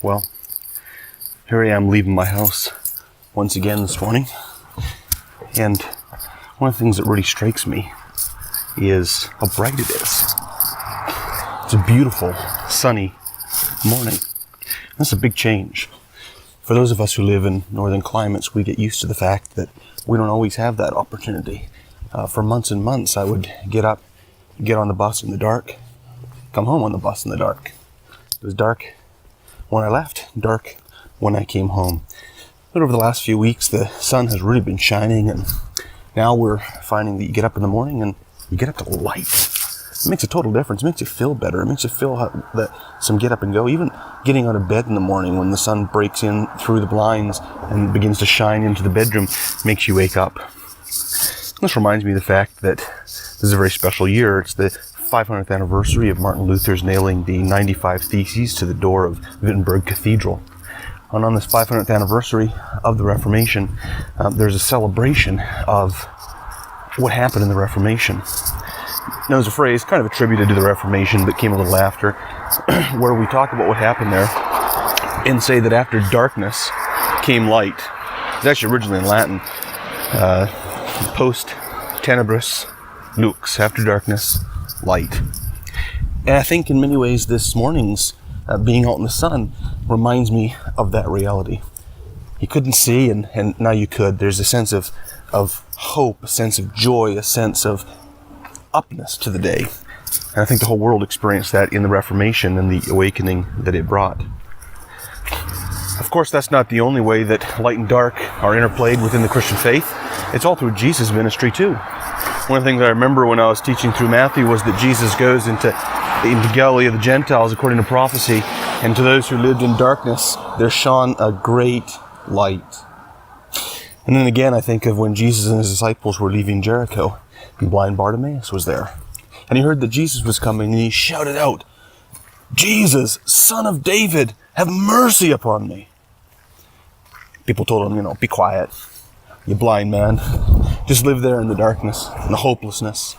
Well, here I am leaving my house once again this morning, and one of the things that really strikes me is how bright it is. It's a beautiful, sunny morning. That's a big change. For those of us who live in northern climates, we get used to the fact that we don't always have that opportunity. For months and months, I would get up, get on the bus in the dark, come home on the bus in the dark. It was dark when I left, dark when I came home. But over the last few weeks, the sun has really been shining, and now we're finding that you get up in the morning and you get up to light. It makes a total difference. It makes you feel better. It makes you feel that some get up and go. Even getting out of bed in the morning when the sun breaks in through the blinds and begins to shine into the bedroom makes you wake up. This reminds me of the fact that this is a very special year. It's the 500th anniversary of Martin Luther's nailing the 95 Theses to the door of Wittenberg Cathedral. And on this 500th anniversary of the Reformation, there's a celebration of what happened in the Reformation. Now, there's a phrase kind of attributed to the Reformation, but came a little after, where we talk about what happened there and say that after darkness came light. It's actually originally in Latin, post tenebris lux, after darkness, light. And I think in many ways this morning's being out in the sun reminds me of that reality. You couldn't see, and now you could. There's a sense of hope, a sense of joy, a sense of upness to the day. And I think the whole world experienced that in the Reformation and the awakening that it brought. Of course, that's not the only way that light and dark are interplayed within the Christian faith. It's all through Jesus' ministry too. One of the things I remember when I was teaching through Matthew was that Jesus goes into Galilee of the Gentiles according to prophecy, and to those who lived in darkness there shone a great light. And then again I think of when Jesus and his disciples were leaving Jericho, and blind Bartimaeus was there. And he heard that Jesus was coming, and he shouted out, "Jesus, Son of David, have mercy upon me." People told him, be quiet. You blind man. Just live there in the darkness and the hopelessness.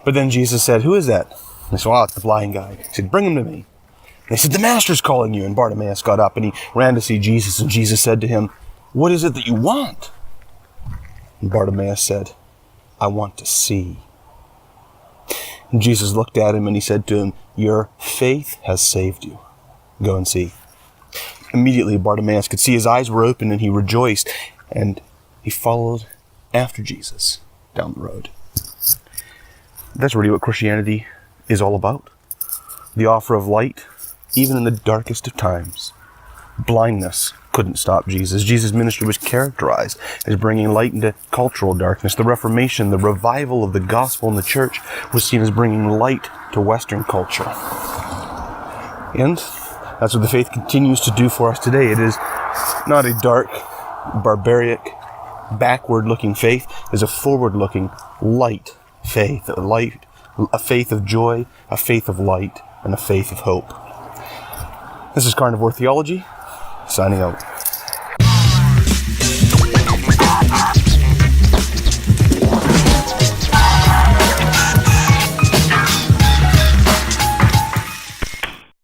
But then Jesus said, "Who is that?" And they said, "It's the blind guy." He said, "Bring him to me." And they said, "The Master's calling you." And Bartimaeus got up and he ran to see Jesus. And Jesus said to him, "What is it that you want?" And Bartimaeus said, "I want to see." And Jesus looked at him and he said to him, "Your faith has saved you. Go and see." Immediately Bartimaeus could see his eyes were open, and he rejoiced, and he followed after Jesus down the road. That's really what Christianity is all about. The offer of light, even in the darkest of times. Blindness couldn't stop Jesus. Jesus' ministry was characterized as bringing light into cultural darkness. The Reformation, the revival of the gospel in the church, was seen as bringing light to Western culture. And that's what the faith continues to do for us today. It is not a dark, barbaric, backward-looking faith. It is a forward-looking, light faith. A faith of joy, a faith of light, and a faith of hope. This is Carnivore Theology, signing out.